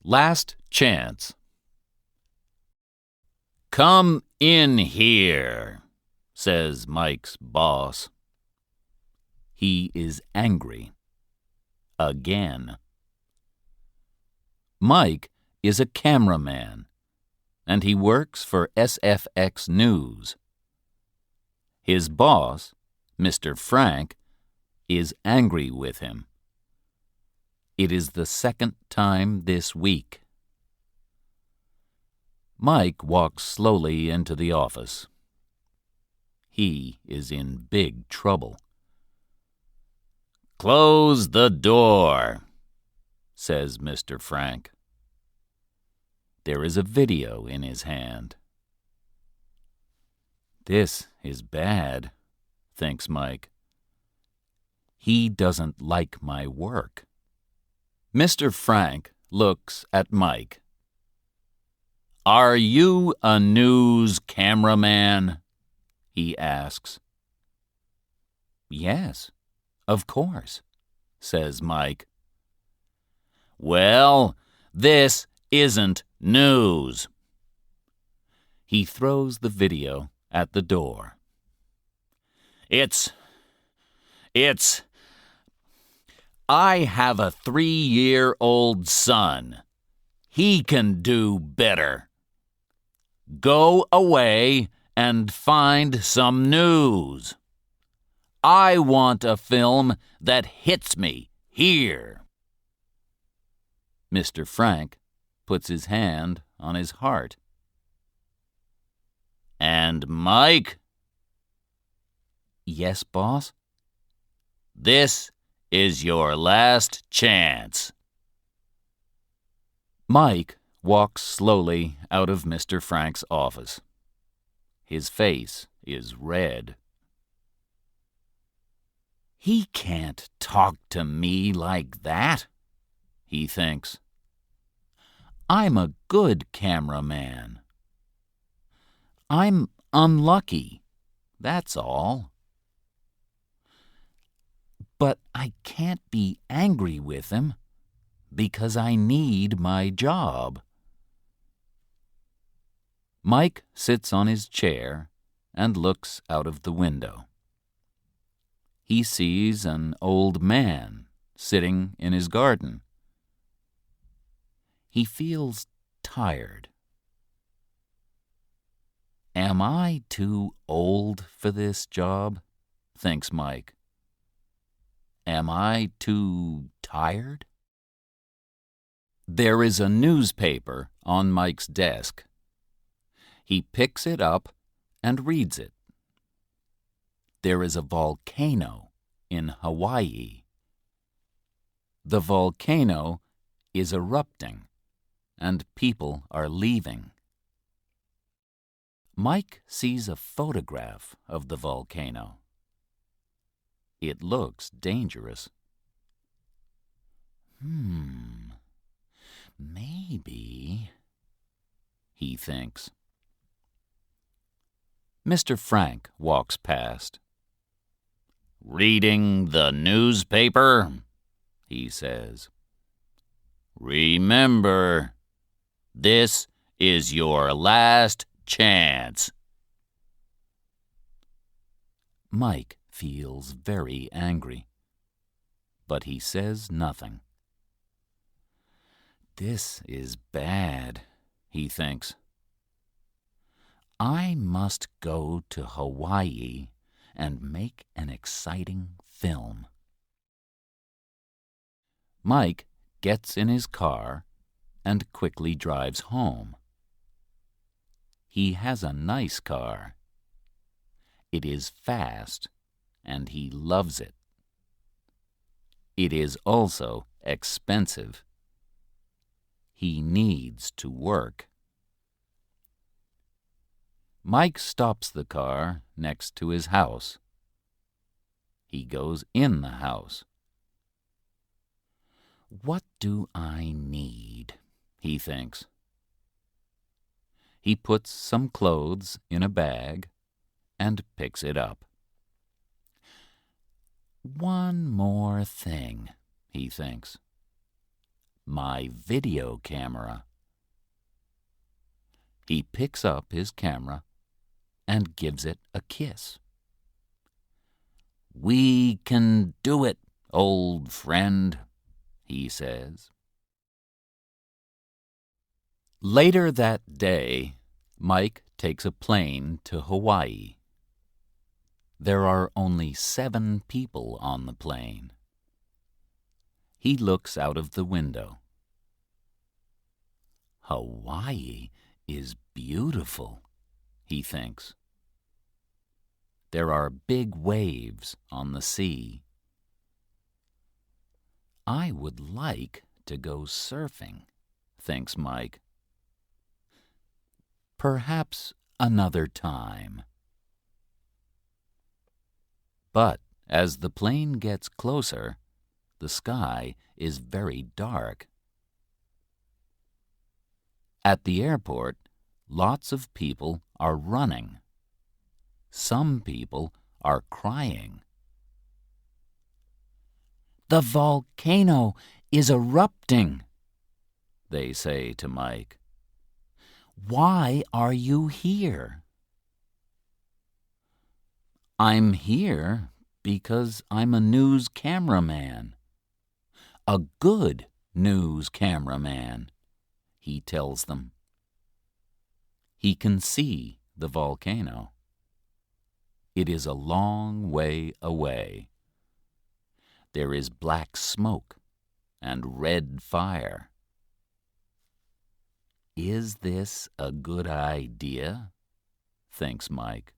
Last chance. "Come in here," says Mike's boss. He is angry. Again. Mike is a cameraman, and he works for SFX News. His boss, Mr. Frank, is angry with him. It is the second time this week. Mike walks slowly into the office. He is in big trouble. "Close the door," says Mr. Frank. There is a video in his hand. This is bad, thinks Mike. He doesn't like my work. Mr. Frank looks at Mike. "Are you a news cameraman?" he asks. "Yes, of course," says Mike. "Well, this isn't news." He throws the video at the door. It's... I have a 3-year-old son. He can do better. Go away and find some news. I want a film that hits me here." Mr. Frank puts his hand on his heart. "And Mike?" "Yes, boss?" "This is your last chance." Mike walks slowly out of Mr. Frank's office. His face is red. "He can't talk to me like that," he thinks. "I'm a good cameraman. I'm unlucky, that's all. But I can't be angry with him because I need my job." Mike sits on his chair and looks out of the window. He sees an old man sitting in his garden. He feels tired. "Am I too old for this job?" thinks Mike. "Am I too tired?" There is a newspaper on Mike's desk. He picks it up and reads it. There is a volcano in Hawaii. The volcano is erupting, and people are leaving. Mike sees a photograph of the volcano. It looks dangerous. Maybe, he thinks. Mr. Frank walks past. "Reading the newspaper?" he says. "Remember, this is your last chance." Mike feels very angry, but he says nothing. This is bad, he thinks. I must go to Hawaii and make an exciting film. Mike gets in his car and quickly drives home. He has a nice car. It is fast, and he loves it. It is also expensive. He needs to work. Mike stops the car next to his house. He goes in the house. What do I need? He thinks. He puts some clothes in a bag and picks it up. One more thing, he thinks. my video camera." He picks up his camera and gives it a kiss. "We can do it, old friend," he says. Later that day, Mike takes a plane to Hawaii. There are only 7 people on the plane. He looks out of the window. Hawaii is beautiful, he thinks. There are big waves on the sea. I would like to go surfing, thinks Mike. Perhaps another time. But as the plane gets closer, the sky is very dark. At the airport, lots of people are running. Some people are crying. "The volcano is erupting," they say to Mike. "Why are you here?" "I'm here because I'm a news cameraman. A good news cameraman," he tells them. He can see the volcano. It is a long way away. There is black smoke and red fire. Is this a good idea? Thinks Mike.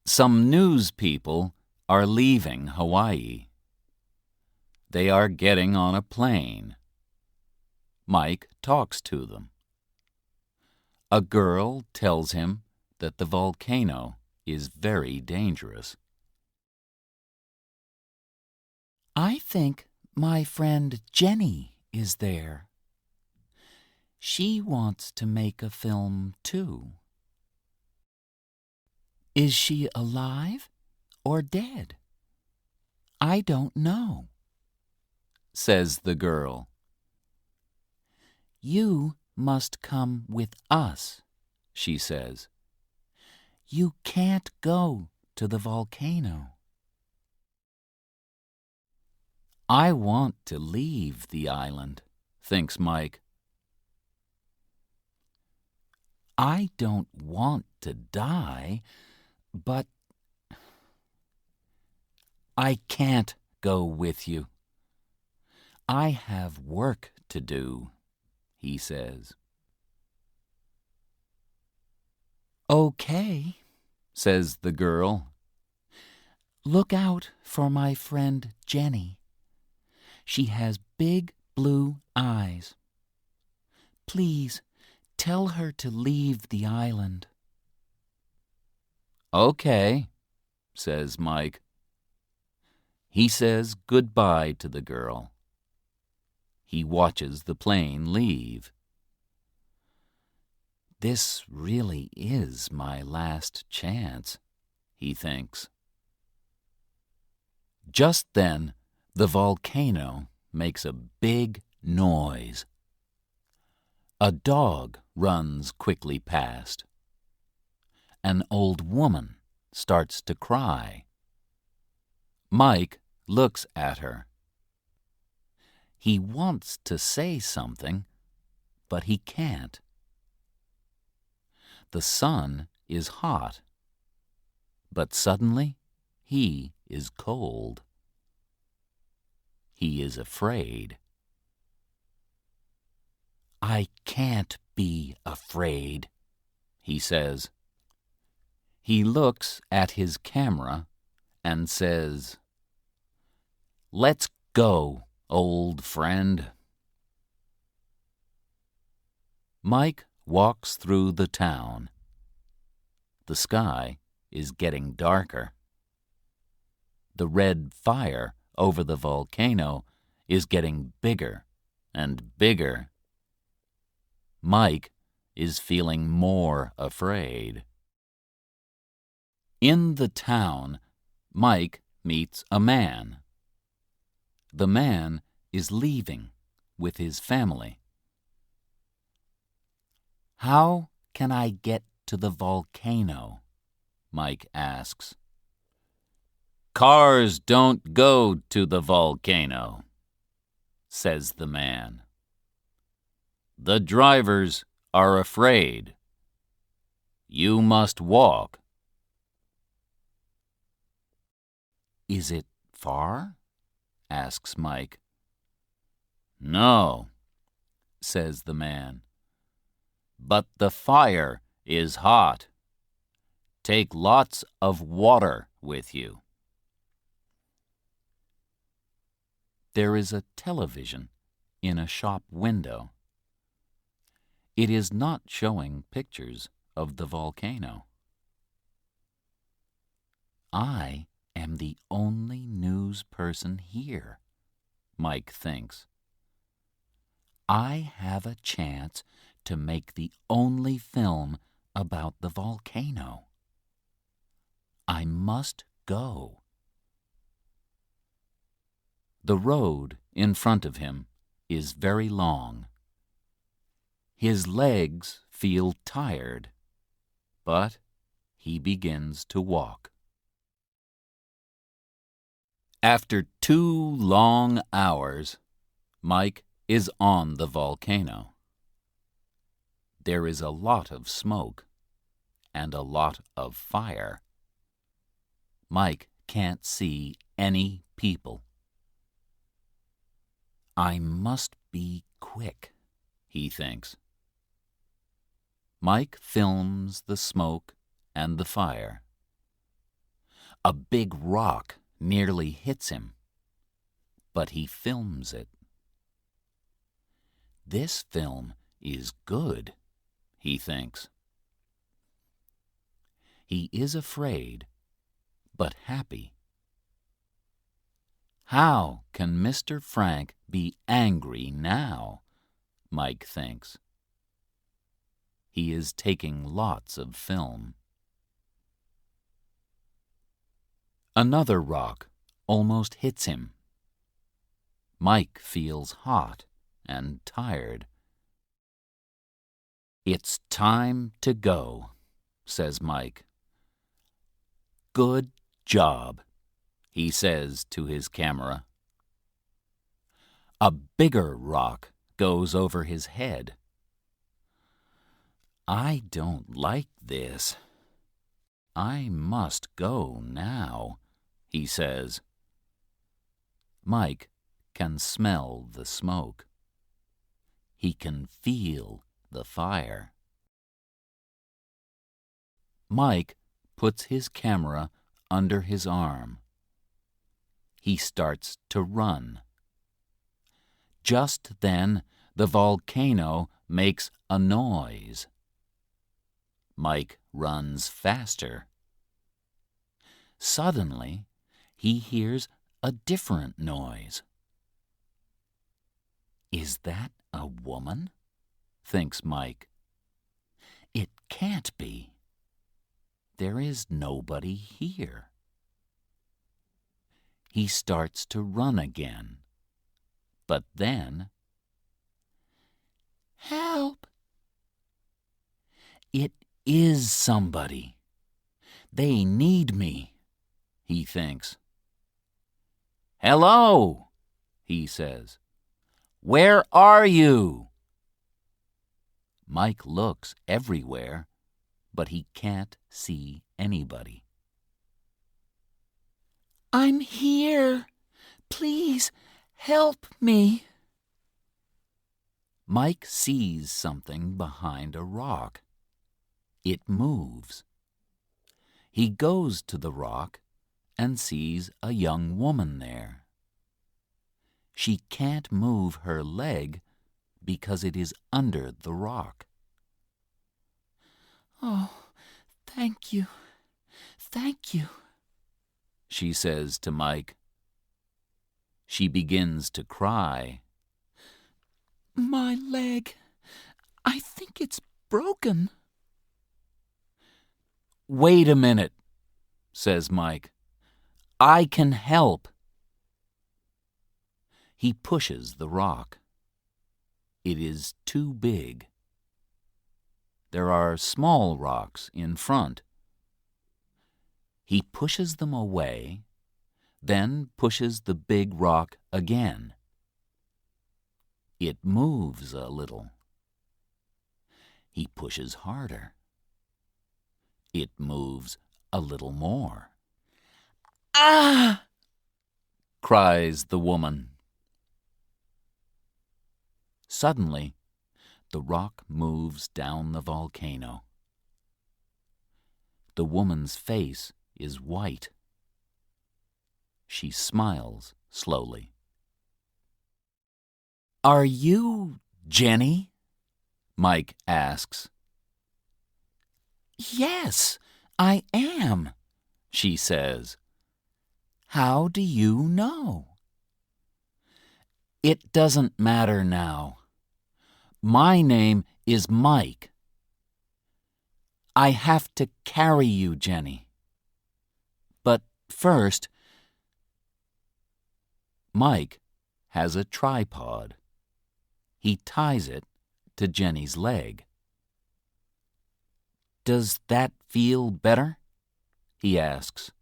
Some news people are leaving Hawaii. They are getting on a plane. Mike talks to them. A girl tells him that the volcano is very dangerous. "I think my friend Jenny is there. She wants to make a film too." "Is she alive or dead?" "I don't know," says the girl. "You must come with us," she says. "You can't go to the volcano." I want to leave the island, thinks Mike. I don't want to die, but I can't go with you. I have work to do, he says. "Okay," says the girl. "Look out for my friend Jenny. She has big blue eyes. Please tell her to leave the island." "Okay," says Mike. He says goodbye to the girl. He watches the plane leave. This really is my last chance, he thinks. Just then, the volcano makes a big noise. A dog runs quickly past. An old woman starts to cry. Mike looks at her. He wants to say something, but he can't. The sun is hot, but suddenly he is cold. He is afraid. "I can't be afraid," he says. He looks at his camera and says, "Let's go, old friend." Mike walks through the town. The sky is getting darker. The red fire over the volcano is getting bigger and bigger. Mike is feeling more afraid. In the town, Mike meets a man. The man is leaving with his family. "How can I get to the volcano?" Mike asks. "Cars don't go to the volcano," says the man. "The drivers are afraid. You must walk." "Is it far?" asks Mike. "No," says the man. "But the fire is hot. Take lots of water with you." There is a television in a shop window. It is not showing pictures of the volcano. I am the only news person here, Mike thinks. I have a chance to make the only film about the volcano. I must go. The road in front of him is very long. His legs feel tired, but he begins to walk. After 2 long hours, Mike is on the volcano. There is a lot of smoke and a lot of fire. Mike can't see any people. I must be quick, he thinks. Mike films the smoke and the fire. A big rock nearly hits him, but he films it. This film is good, he thinks. He is afraid, but happy. How can Mr. Frank be angry now? Mike thinks. He is taking lots of film. Another rock almost hits him. Mike feels hot and tired. "It's time to go," says Mike. "Good job," he says to his camera. A bigger rock goes over his head. "I don't like this. I must go now," he says. Mike can smell the smoke. He can feel the fire. Mike puts his camera under his arm. He starts to run. Just then, the volcano makes a noise. Mike runs faster. Suddenly, he hears a different noise. "Is that a woman?" thinks Mike. "It can't be. There is nobody here." He starts to run again, but then, "Help!" It is somebody. They need me, he thinks. "Hello," he says. "Where are you?" Mike looks everywhere, but he can't see anybody. "I'm here. Please help me." Mike sees something behind a rock. It moves. He goes to the rock and sees a young woman there. She can't move her leg because it is under the rock. "Oh, thank you, she says to Mike. She begins to cry. "My leg, I think it's broken." "Wait a minute," says Mike. "I can help." He pushes the rock. It is too big. There are small rocks in front. He pushes them away, then pushes the big rock again. It moves a little. He pushes harder. It moves a little more. "Ah!" cries the woman. Suddenly, the rock moves down the volcano. The woman's face is white. She smiles slowly. "Are you Jenny?" Mike asks. "Yes, I am," she says. "How do you know?" "It doesn't matter now. My name is Mike. I have to carry you, Jenny. But first..." Mike has a tripod. He ties it to Jenny's leg. "Does that feel better?" he asks.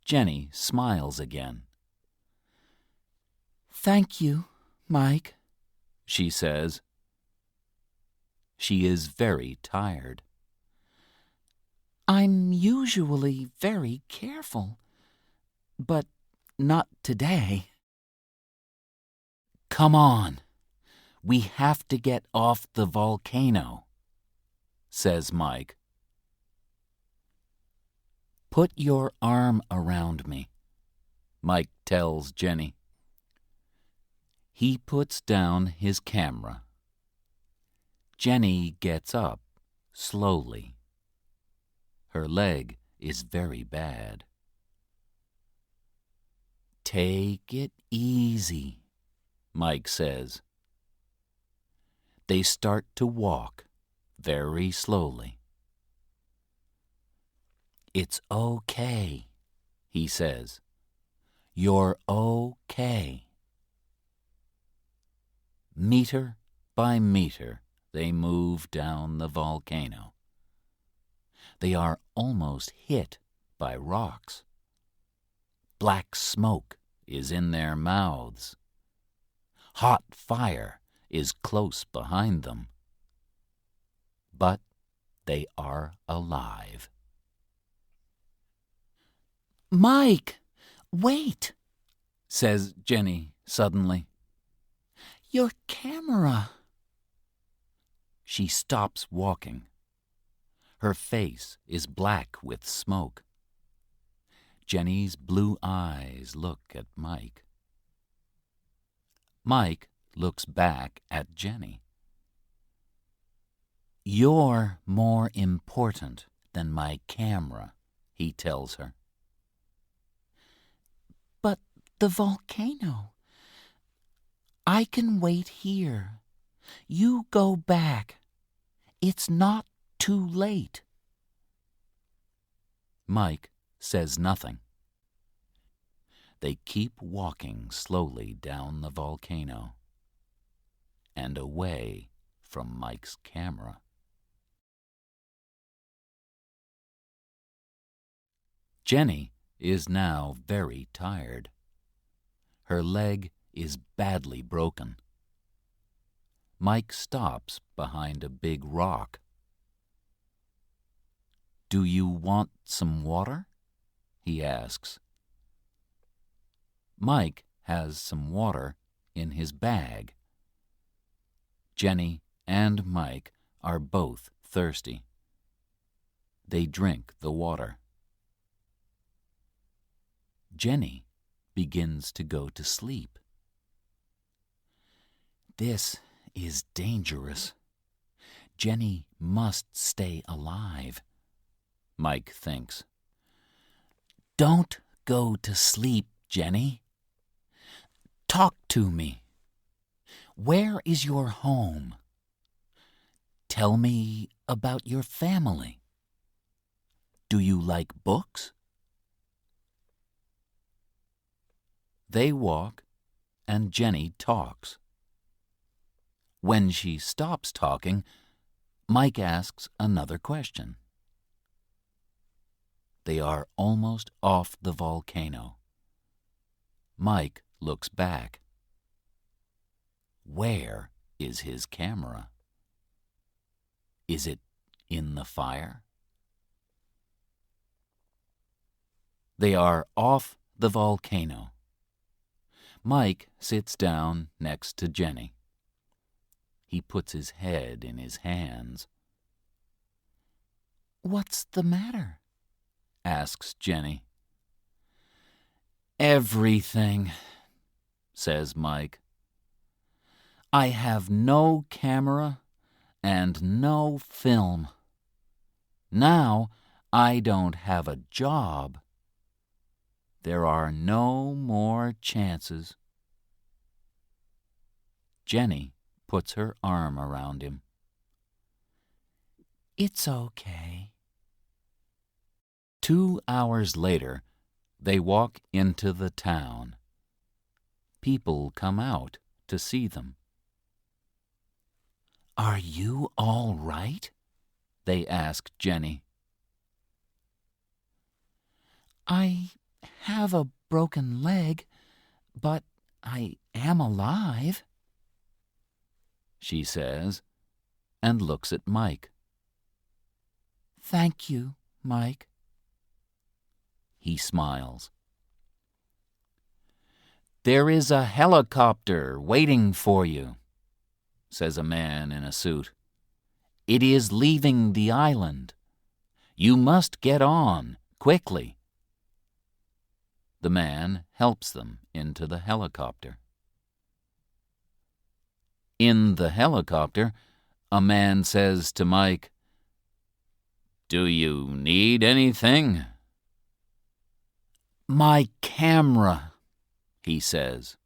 Jenny smiles again. "Thank you, Mike," she says. She is very tired. "I'm usually very careful, but not today." "Come on, we have to get off the volcano," says Mike. "Put your arm around me," Mike tells Jenny. He puts down his camera. Jenny gets up slowly. Her leg is very bad. "Take it easy," Mike says. They start to walk very slowly. "It's okay," he says. "You're okay." Meter by meter, they move down the volcano. They are almost hit by rocks. Black smoke is in their mouths. Hot fire is close behind them. But they are alive. "Mike, wait," says Jenny suddenly. "Your camera." She stops walking. Her face is black with smoke. Jenny's blue eyes look at Mike. Mike looks back at Jenny. "You're more important than my camera," he tells her. "But the volcano. I can wait here. You go back. It's not too late." Mike says nothing. They keep walking slowly down the volcano and away from Mike's camera. Jenny is now very tired. Her leg is badly broken. Mike stops behind a big rock. "Do you want some water?" he asks. Mike has some water in his bag. Jenny and Mike are both thirsty. They drink the water. Jenny begins to go to sleep. This is dangerous. Jenny must stay alive, Mike thinks. "Don't go to sleep, Jenny. Talk to me. Where is your home? Tell me about your family. Do you like books?" They walk, and Jenny talks. When she stops talking, Mike asks another question. They are almost off the volcano. Mike looks back. Where is his camera? Is it in the fire? They are off the volcano. Mike sits down next to Jenny. He puts his head in his hands. "What's the matter?" asks Jenny. "Everything," says Mike. "I have no camera and no film. Now I don't have a job. There are no more chances." Jenny puts her arm around him. "It's okay." 2 hours later, they walk into the town. People come out to see them. "Are you all right?" they ask Jenny. "I have a broken leg, but I am alive," she says, and looks at Mike. "Thank you, Mike." He smiles. "There is a helicopter waiting for you," says a man in a suit. "It is leaving the island. You must get on, quickly." The man helps them into the helicopter. In the helicopter, a man says to Mike, "Do you need anything?" "My camera," he says.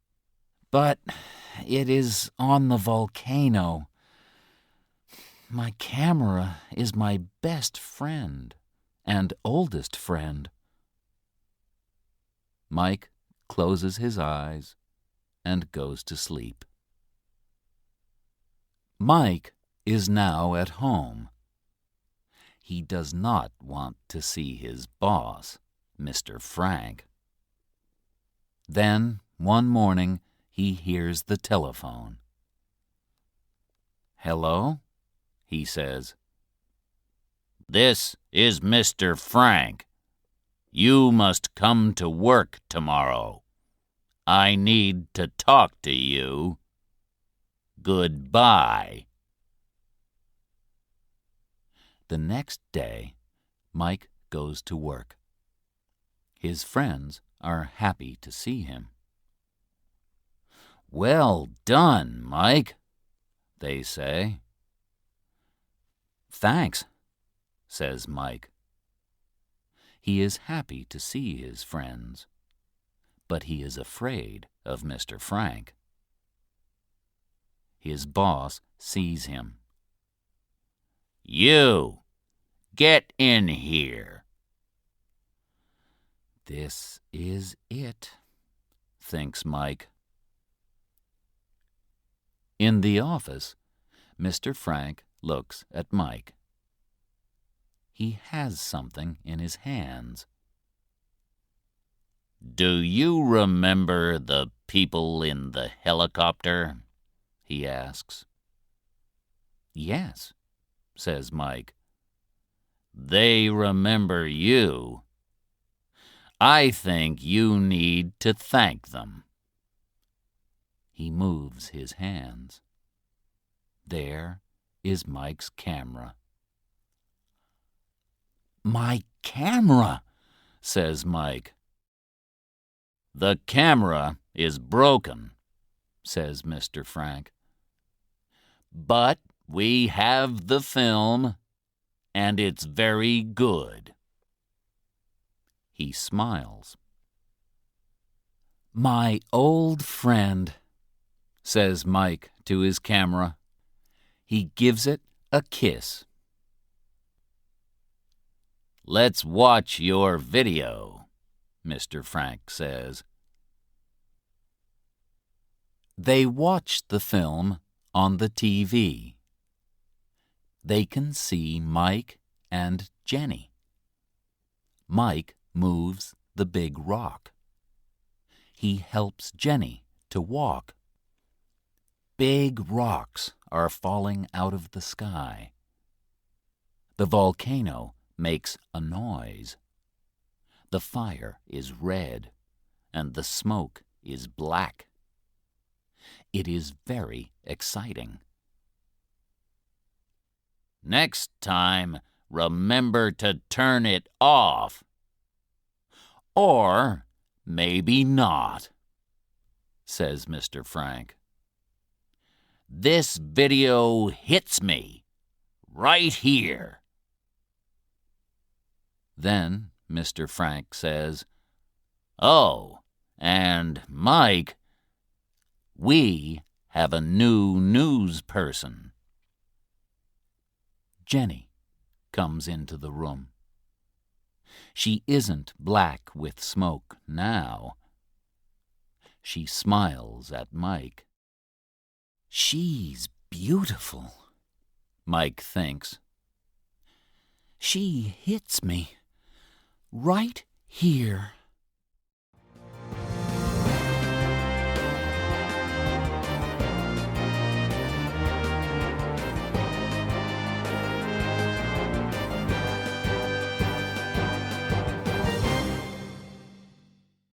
"But it is on the volcano. My camera is my best friend and oldest friend." Mike closes his eyes and goes to sleep. Mike is now at home. He does not want to see his boss, Mr. Frank. Then, one morning, he hears the telephone. "Hello?" he says. "This is Mr. Frank. You must come to work tomorrow. I need to talk to you. Goodbye." The next day, Mike goes to work. His friends are happy to see him. "Well done, Mike," they say. "Thanks," says Mike. He is happy to see his friends, but he is afraid of Mr. Frank. His boss sees him. "You, get in here." This is it, thinks Mike. In the office, Mr. Frank looks at Mike. He has something in his hands. "Do you remember the people in the helicopter?" he asks. "Yes," says Mike. "They remember you. I think you need to thank them." He moves his hands. There is Mike's camera. "My camera," says Mike. "The camera is broken," says Mr. Frank. "But we have the film, and it's very good." He smiles. "My old friend," says Mike to his camera. He gives it a kiss. "Let's watch your video," Mr. Frank says. They watch the film on the TV. They can see Mike and Jenny. Mike moves the big rock. He helps Jenny to walk. Big rocks are falling out of the sky. The volcano makes a noise. The fire is red, and the smoke is black. It is very exciting. Next time, remember to turn it off. Or maybe not, says Mr. Frank. This video hits me right here. Then Mr. Frank says, "Oh, and Mike, we have a new news person." Jenny comes into the room. She isn't black with smoke now. She smiles at Mike. She's beautiful, Mike thinks. She hits me right here.